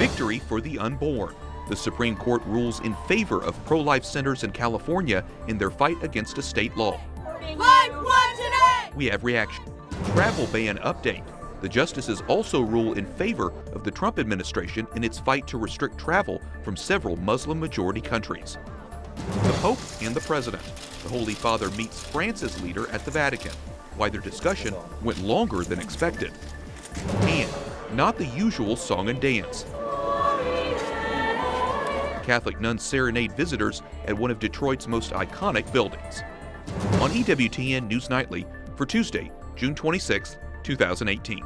Victory for the unborn. The Supreme Court rules in favor of pro-life centers in California in their fight against a state law. Life won today! We have reaction. Travel ban update. The justices also rule in favor of the Trump administration in its fight to restrict travel from several Muslim-majority countries. The Pope and the President. The Holy Father meets France's leader at the Vatican. Why their discussion went longer than expected. And not the usual song and dance. Catholic nuns serenade visitors at one of Detroit's most iconic buildings. On EWTN News Nightly for Tuesday, June 26, 2018.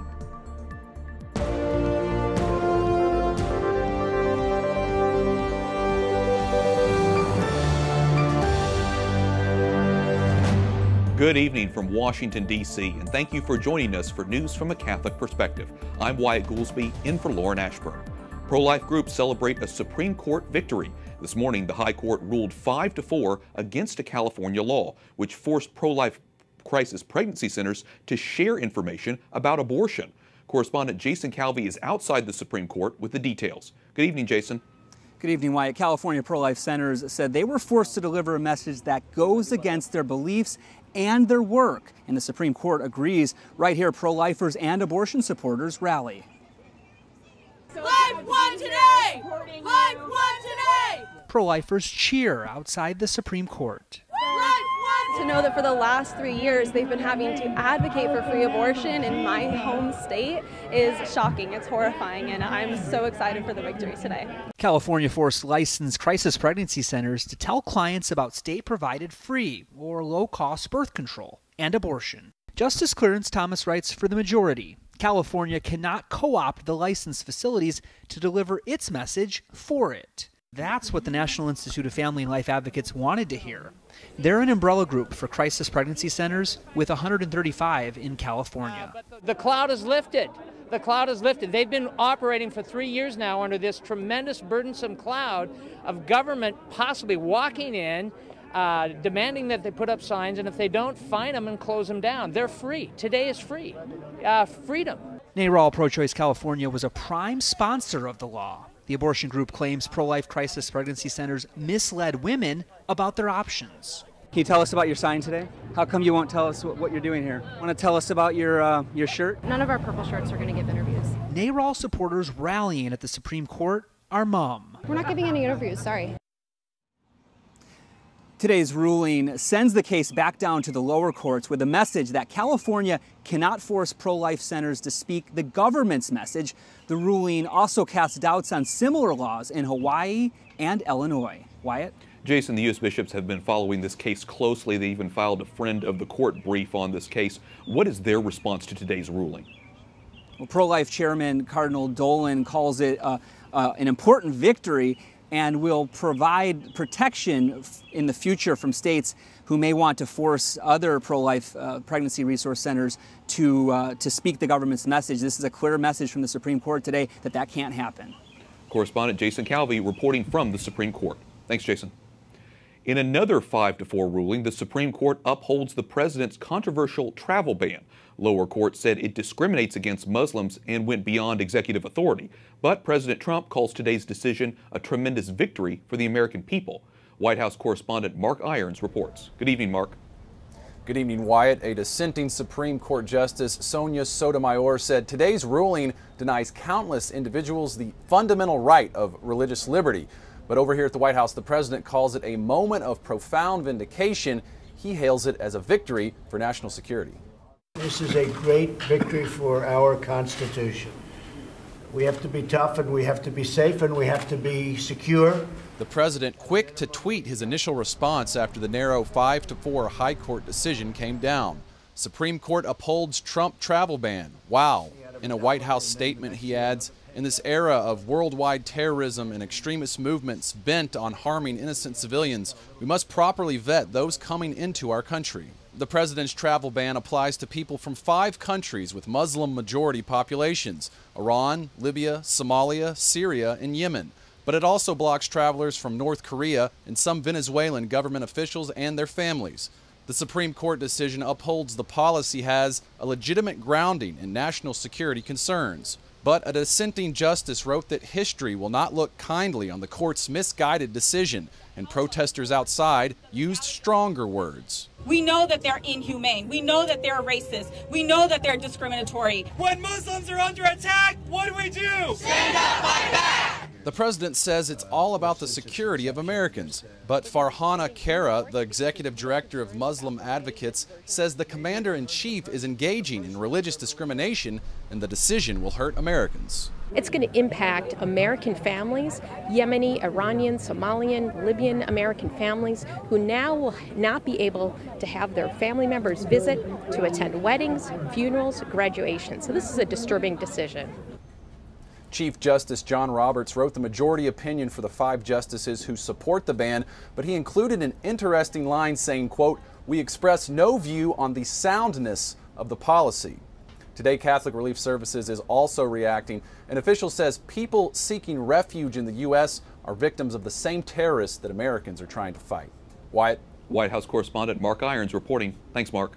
Good evening from Washington, D.C., and thank you for joining us for News from a Catholic Perspective. I'm Wyatt Goolsby, in for Lauren Ashburn. Pro-life groups celebrate a Supreme Court victory. This morning, the High Court ruled 5-4 against a California law, which forced pro-life crisis pregnancy centers to share information about abortion. Correspondent Jason Calvi is outside the Supreme Court with the details. Good evening, Jason. Good evening, Wyatt. California pro-life centers said they were forced to deliver a message that goes against their beliefs and their work. And the Supreme Court agrees. Right here, pro-lifers and abortion supporters rally. Life won today! Life won today! Pro-lifers cheer outside the Supreme Court. To know that for the last 3 years they've been having to advocate for free abortion in my home state is shocking. It's horrifying, and I'm so excited for the victory today. California forced licensed crisis pregnancy centers to tell clients about state-provided free or low-cost birth control and abortion. Justice Clarence Thomas writes for the majority, California cannot co-opt the licensed facilities to deliver its message for it. That's what the National Institute of Family and Life Advocates wanted to hear. They're an umbrella group for crisis pregnancy centers with 135 in California. The cloud is lifted. The cloud is lifted. They've been operating for 3 years now under this tremendous burdensome cloud of government possibly walking in, demanding that they put up signs, and if they don't, fine them and close them down. They're free. Today is free. Freedom. NARAL Pro-Choice California was a prime sponsor of the law. The abortion group claims pro-life crisis pregnancy centers misled women about their options. Can you tell us about your sign today? How come you won't tell us what you're doing here? Want to tell us about your shirt? None of our purple shirts are going to give interviews. NARAL supporters rallying at the Supreme Court are mum. We're not giving any interviews, sorry. Today's ruling sends the case back down to the lower courts with a message that California cannot force pro-life centers to speak the government's message. The ruling also casts doubts on similar laws in Hawaii and Illinois. Wyatt? Jason, the U.S. bishops have been following this case closely. They even filed a friend of the court brief on this case. What is their response to today's ruling? Well, pro-life chairman Cardinal Dolan calls it an important victory and will provide protection in the future from states who may want to force other pro-life pregnancy resource centers to speak the government's message. This is a clear message from the Supreme Court today that that can't happen. Correspondent Jason Calvi reporting from the Supreme Court. Thanks, Jason. In another 5-4 ruling, the Supreme Court upholds the president's controversial travel ban. Lower court said it discriminates against Muslims and went beyond executive authority. But President Trump calls today's decision a tremendous victory for the American people. White House correspondent Mark Irons reports. Good evening, Mark. Good evening, Wyatt. A dissenting Supreme Court Justice Sonia Sotomayor said today's ruling denies countless individuals the fundamental right of religious liberty. But over here at the White House, the president calls it a moment of profound vindication. He hails it as a victory for national security. This is a great victory for our Constitution. We have to be tough, and we have to be safe, and we have to be secure. The president quick to tweet his initial response after the narrow 5-4 High Court decision came down. Supreme Court upholds Trump travel ban. Wow. In a White House statement, he adds, in this era of worldwide terrorism and extremist movements bent on harming innocent civilians, we must properly vet those coming into our country. The president's travel ban applies to people from 5 countries with Muslim-majority populations: Iran, Libya, Somalia, Syria, and Yemen. But it also blocks travelers from North Korea and some Venezuelan government officials and their families. The Supreme Court decision upholds the policy has a legitimate grounding in national security concerns. But a dissenting justice wrote that history will not look kindly on the court's misguided decision, and protesters outside used stronger words. We know that they're inhumane. We know that they're racist. We know that they're discriminatory. When Muslims are under attack, what do we do? Stand up, fight back! The president says it's all about the security of Americans. But Farhana Kara, the executive director of Muslim Advocates, says the commander-in-chief is engaging in religious discrimination and the decision will hurt Americans. It's going to impact American families, Yemeni, Iranian, Somalian, Libyan American families who now will not be able to have their family members visit, to attend weddings, funerals, graduations. So this is a disturbing decision. Chief Justice John Roberts wrote the majority opinion for the 5 justices who support the ban, but he included an interesting line saying, quote, "We express no view on the soundness of the policy." Today, Catholic Relief Services is also reacting. An official says people seeking refuge in the U.S. are victims of the same terrorists that Americans are trying to fight. Wyatt? White House correspondent Mark Irons reporting. Thanks, Mark.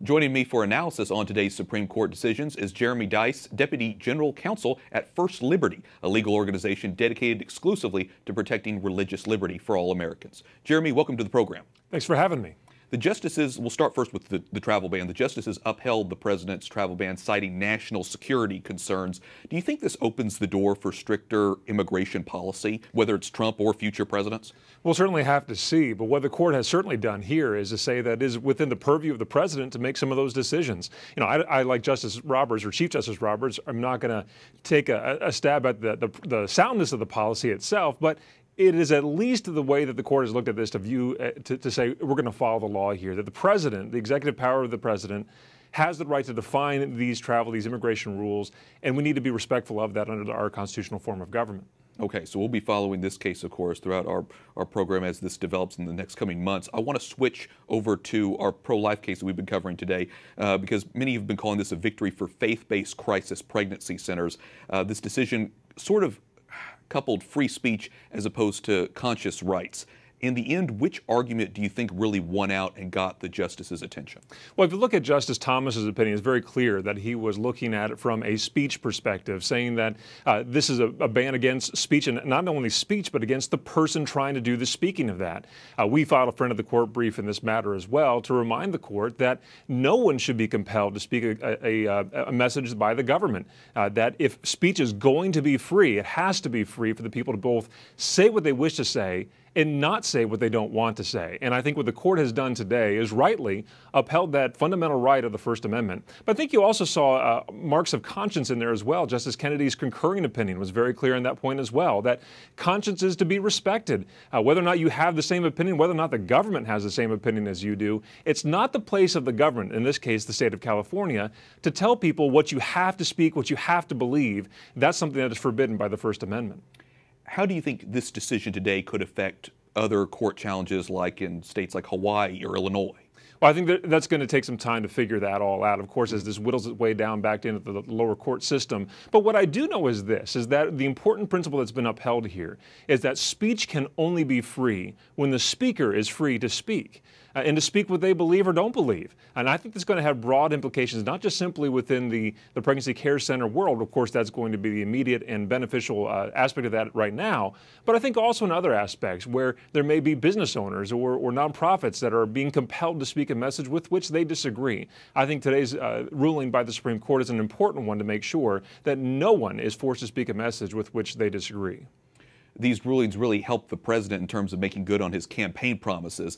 Joining me for analysis on today's Supreme Court decisions is Jeremy Dice, Deputy General Counsel at First Liberty, a legal organization dedicated exclusively to protecting religious liberty for all Americans. Jeremy, welcome to the program. Thanks for having me. The justices, we'll start first with the travel ban. The justices upheld the president's travel ban, citing national security concerns. Do you think this opens the door for stricter immigration policy, whether it's Trump or future presidents? We'll certainly have to see, but what the court has certainly done here is to say that it is within the purview of the president to make some of those decisions. You know, I like Justice Roberts, or Chief Justice Roberts, I'm not going to take a stab at the soundness of the policy itself, but it is at least the way that the court has looked at this to view, to say we're going to follow the law here, that the president, the executive power of the president, has the right to define these immigration rules, and we need to be respectful of that under our constitutional form of government. Okay, so we'll be following this case, of course, throughout our program as this develops in the next coming months. I want to switch over to our pro-life case that we've been covering today because many have been calling this a victory for faith-based crisis pregnancy centers. This decision sort of coupled free speech as opposed to conscious rights. In the end, which argument do you think really won out and got the justice's attention? Well, if you look at Justice Thomas's opinion, it's very clear that he was looking at it from a speech perspective, saying that this is a ban against speech, and not only speech, but against the person trying to do the speaking of that. We filed a friend of the court brief in this matter as well to remind the court that no one should be compelled to speak a message by the government, that if speech is going to be free, it has to be free for the people to both say what they wish to say and not say what they don't want to say. And I think what the court has done today is rightly upheld that fundamental right of the First Amendment. But I think you also saw marks of conscience in there as well. Justice Kennedy's concurring opinion was very clear on that point as well, that conscience is to be respected. Whether or not you have the same opinion, whether or not the government has the same opinion as you do, it's not the place of the government, in this case the state of California, to tell people what you have to speak, what you have to believe. That's something that is forbidden by the First Amendment. How do you think this decision today could affect other court challenges like in states like Hawaii or Illinois? Well, I think that's going to take some time to figure that all out, of course, as this whittles its way down back into the lower court system. But what I do know is this, is that the important principle that's been upheld here is that speech can only be free when the speaker is free to speak. And to speak what they believe or don't believe. And I think that's going to have broad implications, not just simply within the pregnancy care center world. Of course, that's going to be the immediate and beneficial aspect of that right now. But I think also in other aspects where there may be business owners or nonprofits that are being compelled to speak a message with which they disagree. I think today's ruling by the Supreme Court is an important one to make sure that no one is forced to speak a message with which they disagree. These rulings really help the president in terms of making good on his campaign promises,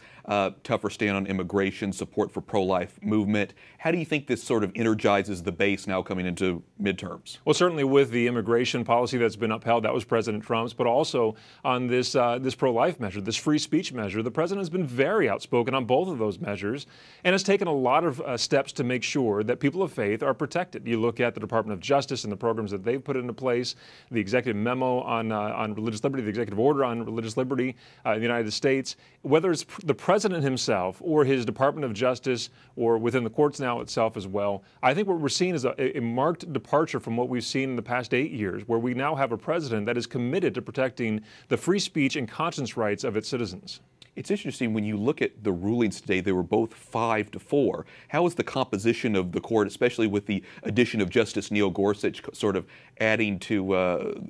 tougher stand on immigration, support for pro-life movement. How do you think this sort of energizes the base now coming into midterms? Well, certainly with the immigration policy that's been upheld, that was President Trump's, but also on this pro-life measure, this free speech measure, the president has been very outspoken on both of those measures and has taken a lot of steps to make sure that people of faith are protected. You look at the Department of Justice and the programs that they've put into place, the executive memo on religious liberty, the executive order on religious liberty in the United States, whether it's the president himself or his Department of Justice or within the courts now itself as well. I think what we're seeing is a marked departure from what we've seen in the past 8 years, where we now have a president that is committed to protecting the free speech and conscience rights of its citizens. It's interesting when you look at the rulings today, they were both 5-4. How is the composition of the court, especially with the addition of Justice Neil Gorsuch, sort of adding to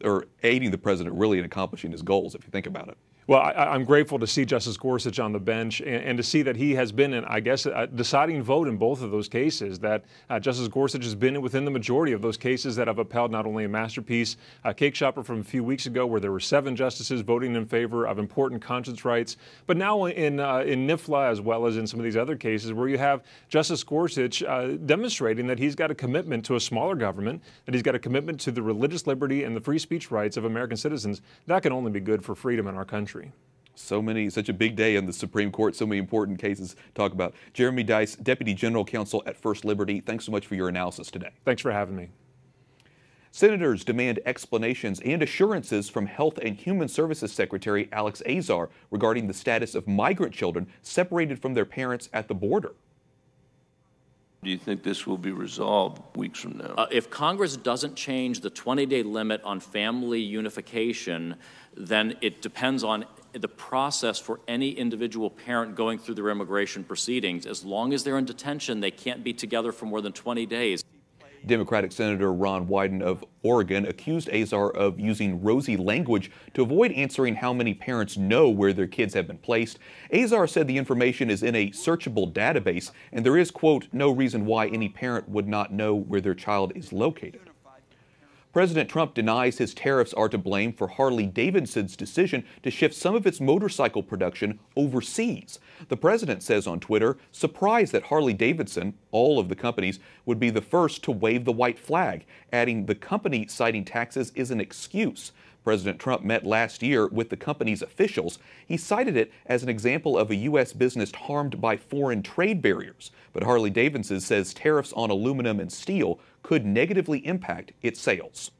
or aiding the president really in accomplishing his goals, if you think about it? Well, I'm grateful to see Justice Gorsuch on the bench and to see that he has been in, I guess, a deciding vote in both of those cases, that Justice Gorsuch has been within the majority of those cases that have upheld not only a masterpiece cake shopper from a few weeks ago where there were 7 justices voting in favor of important conscience rights, but now in NIFLA as well as in some of these other cases where you have Justice Gorsuch demonstrating that he's got a commitment to a smaller government, that he's got a commitment to the religious liberty and the free speech rights of American citizens. That can only be good for freedom in our country. Such a big day in the Supreme Court, so many important cases to talk about. Jeremy Dice, Deputy General Counsel at First Liberty, thanks so much for your analysis today. Thanks for having me. Senators demand explanations and assurances from Health and Human Services Secretary Alex Azar regarding the status of migrant children separated from their parents at the border. Do you think this will be resolved weeks from now? If Congress doesn't change the 20-day limit on family unification, then it depends on the process for any individual parent going through their immigration proceedings. As long as they're in detention, they can't be together for more than 20 days. Democratic Senator Ron Wyden of Oregon accused Azar of using rosy language to avoid answering how many parents know where their kids have been placed. Azar said the information is in a searchable database, and there is, quote, no reason why any parent would not know where their child is located. President Trump denies his tariffs are to blame for Harley-Davidson's decision to shift some of its motorcycle production overseas. The president says on Twitter, surprised that Harley-Davidson, all of the companies, would be the first to wave the white flag, adding the company citing taxes is an excuse. President Trump met last year with the company's officials. He cited it as an example of a U.S. business harmed by foreign trade barriers. But Harley-Davidson says tariffs on aluminum and steel could negatively impact its sales.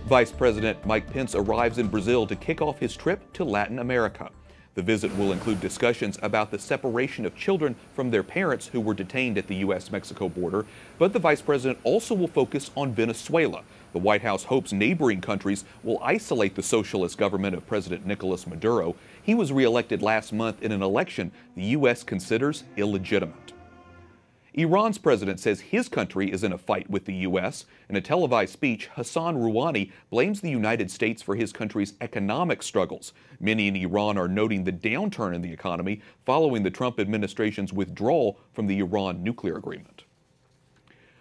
Vice President Mike Pence arrives in Brazil to kick off his trip to Latin America. The visit will include discussions about the separation of children from their parents who were detained at the U.S.-Mexico border, but the vice president also will focus on Venezuela. The White House hopes neighboring countries will isolate the socialist government of President Nicolas Maduro. He was reelected last month in an election the U.S. considers illegitimate. Iran's president says his country is in a fight with the U.S. In a televised speech, Hassan Rouhani blames the United States for his country's economic struggles. Many in Iran are noting the downturn in the economy following the Trump administration's withdrawal from the Iran nuclear agreement.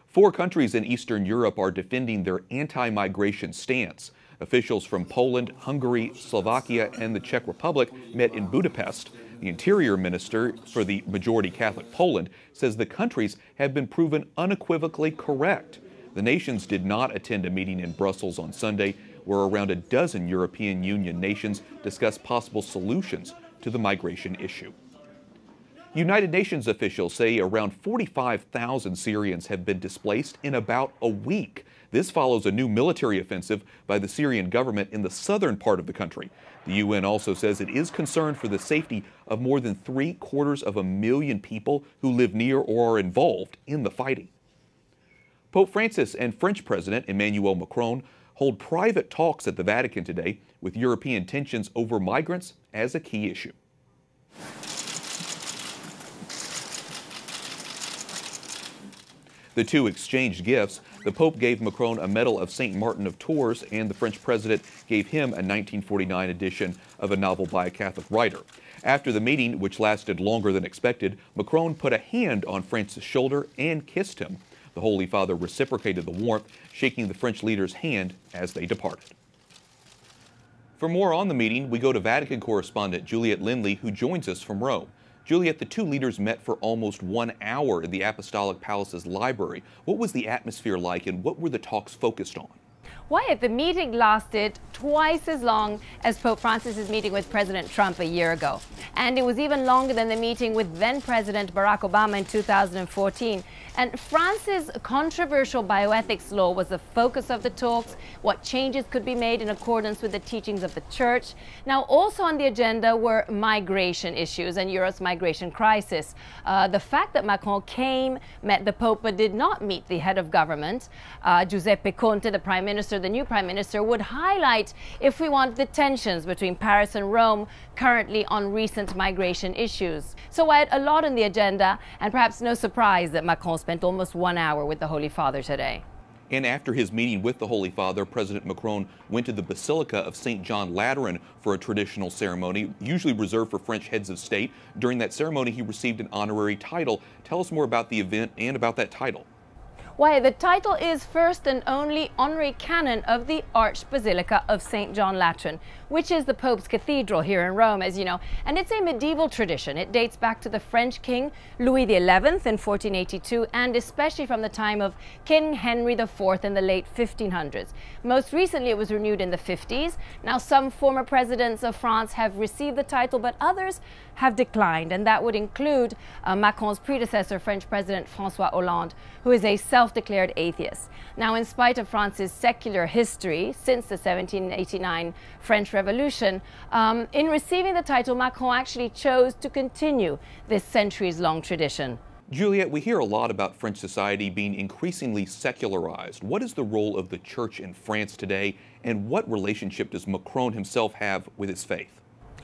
4 countries in Eastern Europe are defending their anti-migration stance. Officials from Poland, Hungary, Slovakia, and the Czech Republic met in Budapest. The Interior Minister for the majority Catholic Poland says the countries have been proven unequivocally correct. The nations did not attend a meeting in Brussels on Sunday where around a dozen European Union nations discussed possible solutions to the migration issue. United Nations officials say around 45,000 Syrians have been displaced in about a week. This follows a new military offensive by the Syrian government in the southern part of the country. The UN also says it is concerned for the safety of more than 750,000 people who live near or are involved in the fighting. Pope Francis and French President Emmanuel Macron hold private talks at the Vatican today with European tensions over migrants as a key issue. The two exchanged gifts. The Pope gave Macron a Medal of St. Martin of Tours, and the French president gave him a 1949 edition of a novel by a Catholic writer. After the meeting, which lasted longer than expected, Macron put a hand on Francis' shoulder and kissed him. The Holy Father reciprocated the warmth, shaking the French leader's hand as they departed. For more on the meeting, we go to Vatican correspondent Juliet Lindley, who joins us from Rome. Juliet, the two leaders met for almost 1 hour in the Apostolic Palace's library. What was the atmosphere like, and what were the talks focused on? Wyatt, the meeting lasted twice as long as Pope Francis's meeting with President Trump a year ago. And it was even longer than the meeting with then-President Barack Obama in 2014. And France's controversial bioethics law was the focus of the talks, what changes could be made in accordance with the teachings of the Church. Now, also on the agenda were migration issues and Europe's migration crisis. The fact that Macron came, met the Pope, but did not meet the head of government, Giuseppe Conte, the Prime Minister Minister, the new Prime Minister, would highlight, if we want, the tensions between Paris and Rome currently on recent migration issues. So Wyatt, a lot on the agenda, and perhaps no surprise that Macron spent almost 1 hour with the Holy Father today. And after his meeting with the Holy Father, President Macron went to the Basilica of St. John Lateran for a traditional ceremony, usually reserved for French heads of state. During that ceremony, he received an honorary title. Tell us more about the event and about that title. Why, the title is first and only honorary canon of the Archbasilica of St. John Lateran, which is the Pope's cathedral here in Rome, as you know. And it's a medieval tradition. It dates back to the French king Louis XI in 1482, and especially from the time of King Henry IV in the late 1500s. Most recently, it was renewed in the 50s. Now, some former presidents of France have received the title, but others have declined, and that would include Macron's predecessor, French President François Hollande, who is a self-declared atheist. Now, in spite of France's secular history since the 1789 French Revolution, in receiving the title, Macron actually chose to continue this centuries-long tradition. Juliet, we hear a lot about French society being increasingly secularized. What is the role of the church in France today, and what relationship does Macron himself have with his faith?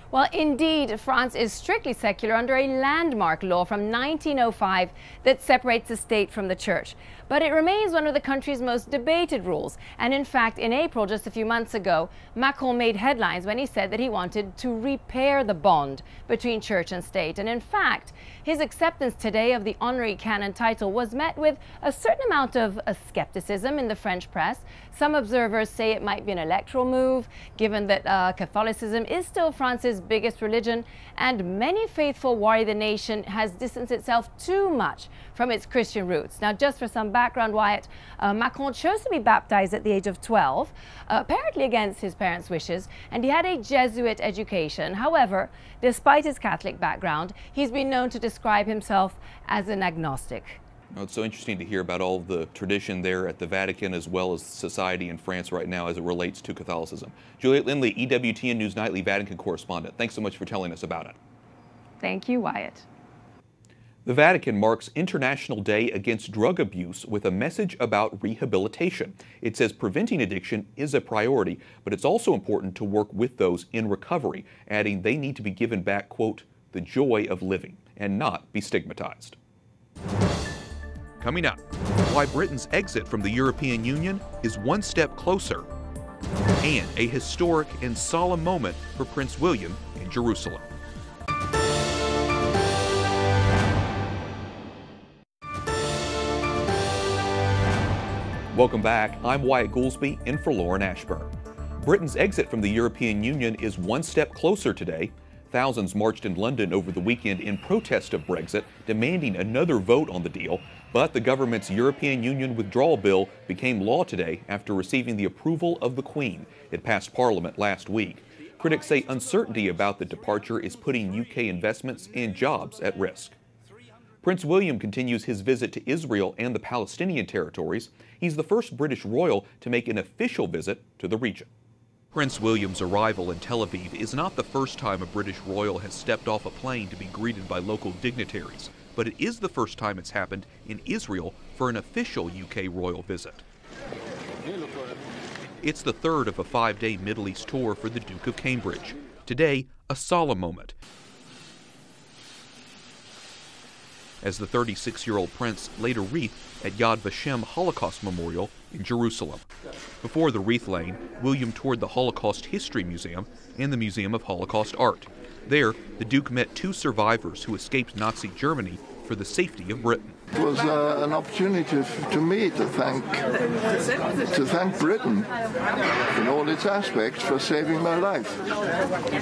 Well, indeed, France is strictly secular under a landmark law from 1905 that separates the state from the church. But it remains one of the country's most debated rules. And in fact, in April, just a few months ago, Macron made headlines when he said that he wanted to repair the bond between church and state. And in fact, his acceptance today of the honorary canon title was met with a certain amount of skepticism in the French press. Some observers say it might be an electoral move, given that Catholicism is still France's biggest religion, and many faithful worry the nation has distanced itself too much from its Christian roots. Now, just for some background, Wyatt, Macron chose to be baptized at the age of 12, apparently against his parents' wishes, and he had a Jesuit education. However, despite his Catholic background, he's been known to describe himself as an agnostic. Well, it's so interesting to hear about all the tradition there at the Vatican as well as society in France right now as it relates to Catholicism. Juliet Lindley, EWTN News Nightly Vatican correspondent. Thanks so much for telling us about it. Thank you, Wyatt. The Vatican marks International Day Against Drug Abuse with a message about rehabilitation. It says preventing addiction is a priority, but it's also important to work with those in recovery, adding they need to be given back, quote, the joy of living and not be stigmatized. Coming up, why Britain's exit from the European Union is one step closer, and a historic and solemn moment for Prince William in Jerusalem. Welcome back. I'm Wyatt Goolsby, in for Lauren Ashburn. Britain's exit from the European Union is one step closer today. Thousands marched in London over the weekend in protest of Brexit, demanding another vote on the deal. But the government's European Union withdrawal bill became law today after receiving the approval of the Queen. It passed Parliament last week. Critics say uncertainty about the departure is putting UK investments and jobs at risk. Prince William continues his visit to Israel and the Palestinian territories. He's the first British royal to make an official visit to the region. Prince William's arrival in Tel Aviv is not the first time a British royal has stepped off a plane to be greeted by local dignitaries, but it is the first time it's happened in Israel for an official UK royal visit. It's the third of a 5-day Middle East tour for the Duke of Cambridge. Today, a solemn moment, as the 36-year-old prince laid a wreath at Yad Vashem Holocaust Memorial in Jerusalem. Before the wreath laying, William toured the Holocaust History Museum and the Museum of Holocaust Art. There, the Duke met 2 survivors who escaped Nazi Germany for the safety of Britain. It was an opportunity to me to thank Britain in all its aspects for saving my life,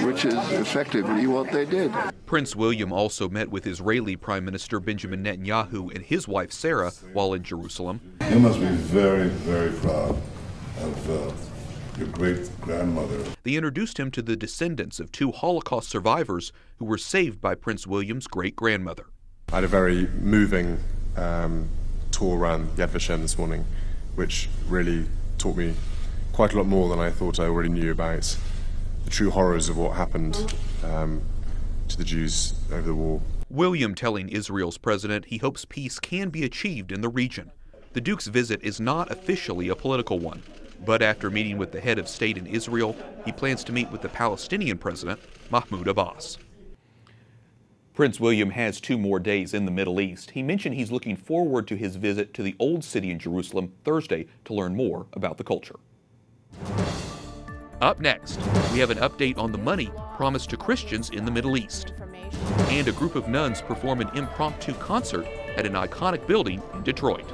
which is effectively what they did. Prince William also met with Israeli Prime Minister Benjamin Netanyahu and his wife Sarah while in Jerusalem. You must be very, very proud of your great-grandmother. They introduced him to the descendants of 2 Holocaust survivors who were saved by Prince William's great-grandmother. I had a very moving tour around Yad Vashem this morning, which really taught me quite a lot more than I thought I already knew about the true horrors of what happened to the Jews over the war. William telling Israel's president he hopes peace can be achieved in the region. The Duke's visit is not officially a political one. But after meeting with the head of state in Israel, he plans to meet with the Palestinian president, Mahmoud Abbas. Prince William has 2 more days in the Middle East. He mentioned he's looking forward to his visit to the Old City in Jerusalem Thursday to learn more about the culture. Up next, we have an update on the money promised to Christians in the Middle East. And a group of nuns perform an impromptu concert at an iconic building in Detroit.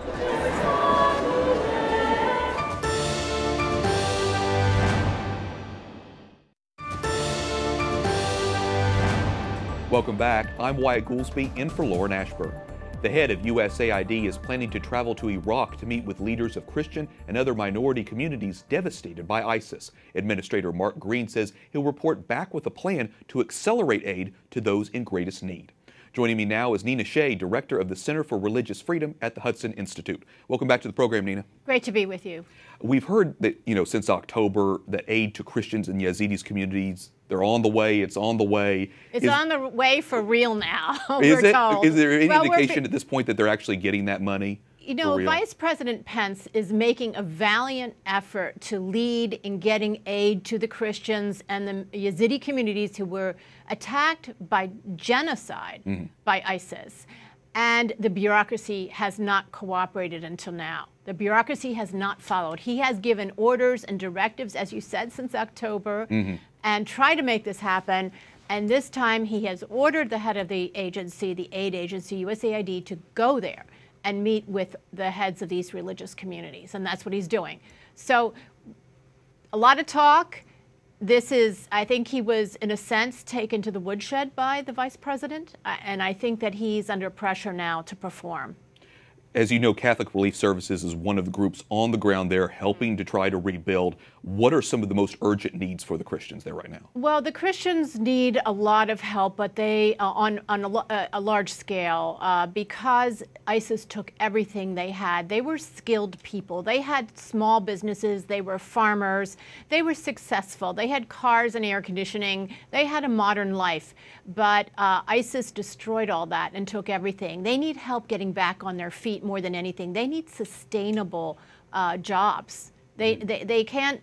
Welcome back. I'm Wyatt Goolsby, in for Lauren Ashburn. The head of USAID is planning to travel to Iraq to meet with leaders of Christian and other minority communities devastated by ISIS. Administrator Mark Green says he'll report back with a plan to accelerate aid to those in greatest need. Joining me now is Nina Shea, Director of the Center for Religious Freedom at the Hudson Institute. Welcome back to the program, Nina. Great to be with you. We've heard that, since October, that aid to Christians and Yazidis communities, they're on the way, it's on the way. It's on the way for real now, we're told. Is there any indication at this point that they're actually getting that money? Vice President Pence is making a valiant effort to lead in getting aid to the Christians and the Yazidi communities who were attacked by genocide by ISIS. And the bureaucracy has not cooperated until now. The bureaucracy has not followed. He has given orders and directives, as you said, since October, and tried to make this happen. And this time he has ordered the head of the agency, the aid agency, USAID, to go there and meet with the heads of these religious communities. And that's what he's doing. So a lot of talk. I think he was, in a sense, taken to the woodshed by the vice president. And I think that he's under pressure now to perform. As you know, Catholic Relief Services is one of the groups on the ground there helping to try to rebuild. What are some of the most urgent needs for the Christians there right now? Well, the Christians need a lot of help, but they on a large scale because ISIS took everything they had. They were skilled people. They had small businesses. They were farmers. They were successful. They had cars and air conditioning. They had a modern life. But ISIS destroyed all that and took everything. They need help getting back on their feet more than anything. They need sustainable jobs. They can't,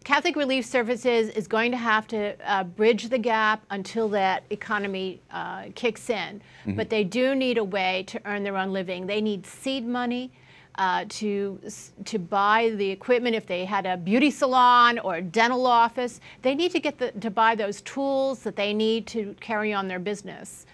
Catholic Relief Services is going to have to bridge the gap until that economy kicks in. But they do need a way to earn their own living. They need seed money to buy the equipment. If they had a beauty salon or a dental office, they need to buy those tools that they need to carry on their business.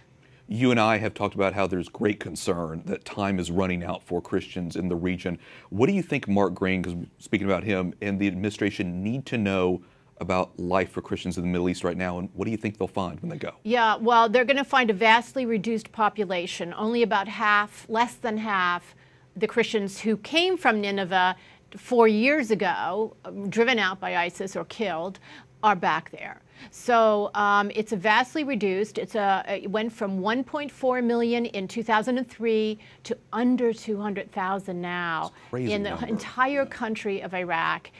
You and I have talked about how there's great concern that time is running out for Christians in the region. What do you think Mark Green, because speaking about him, and the administration need to know about life for Christians in the Middle East right now, and what do you think they'll find when they go? Yeah, well, they're going to find a vastly reduced population. Only about half, less than half, the Christians who came from Nineveh 4 years ago, driven out by ISIS or killed, are back there. So it's a vastly reduced. It went from 1.4 million in 2003 to under 200,000 now in the entire country of Iraq,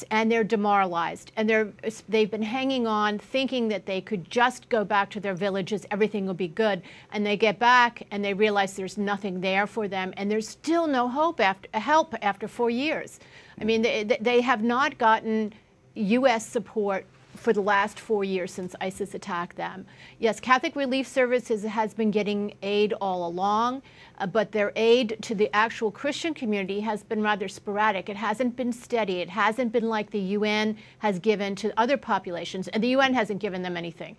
and they're demoralized. And they've been hanging on, thinking that they could just go back to their villages, everything will be good. And they get back and they realize there's nothing there for them, and there's still no help after 4 years. I mean, they have not gotten U.S. support for the last 4 years since ISIS attacked them. Yes, Catholic Relief Services has been getting aid all along, but their aid to the actual Christian community has been rather sporadic. It hasn't been steady. It hasn't been like the UN has given to other populations, and the UN hasn't given them anything.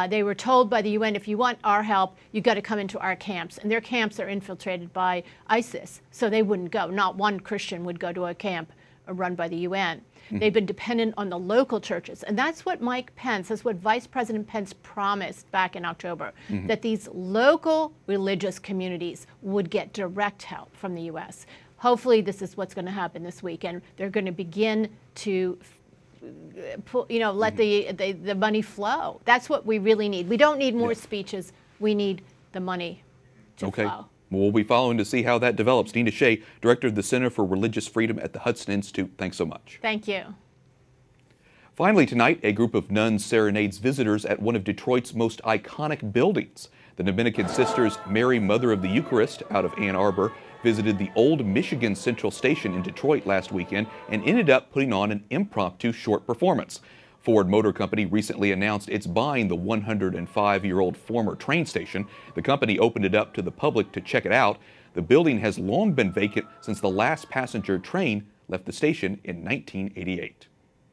They were told by the UN, if you want our help, you've got to come into our camps, and their camps are infiltrated by ISIS, so they wouldn't go. Not one Christian would go to a camp run by the UN. They've been dependent on the local churches. And that's what that's what Vice President Pence promised back in October, that these local religious communities would get direct help from the U.S. Hopefully this is what's going to happen this week, and they're going to begin to let the money flow. That's what we really need. We don't need more speeches. We need the money to flow. We'll be following to see how that develops. Nina Shea, Director of the Center for Religious Freedom at the Hudson Institute, thanks so much. Thank you. Finally tonight, a group of nuns serenades visitors at one of Detroit's most iconic buildings. The Dominican Sisters Mary Mother of the Eucharist out of Ann Arbor visited the old Michigan Central Station in Detroit last weekend and ended up putting on an impromptu short performance. Ford Motor Company recently announced it's buying the 105-year-old former train station. The company opened it up to the public to check it out. The building has long been vacant since the last passenger train left the station in 1988.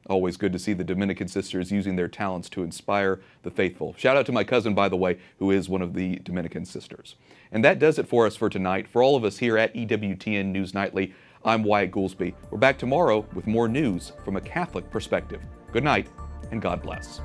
Always good to see the Dominican sisters using their talents to inspire the faithful. Shout out to my cousin, by the way, who is one of the Dominican sisters. And that does it for us for tonight. For all of us here at EWTN News Nightly, I'm Wyatt Goolsby. We're back tomorrow with more news from a Catholic perspective. Good night, and God bless.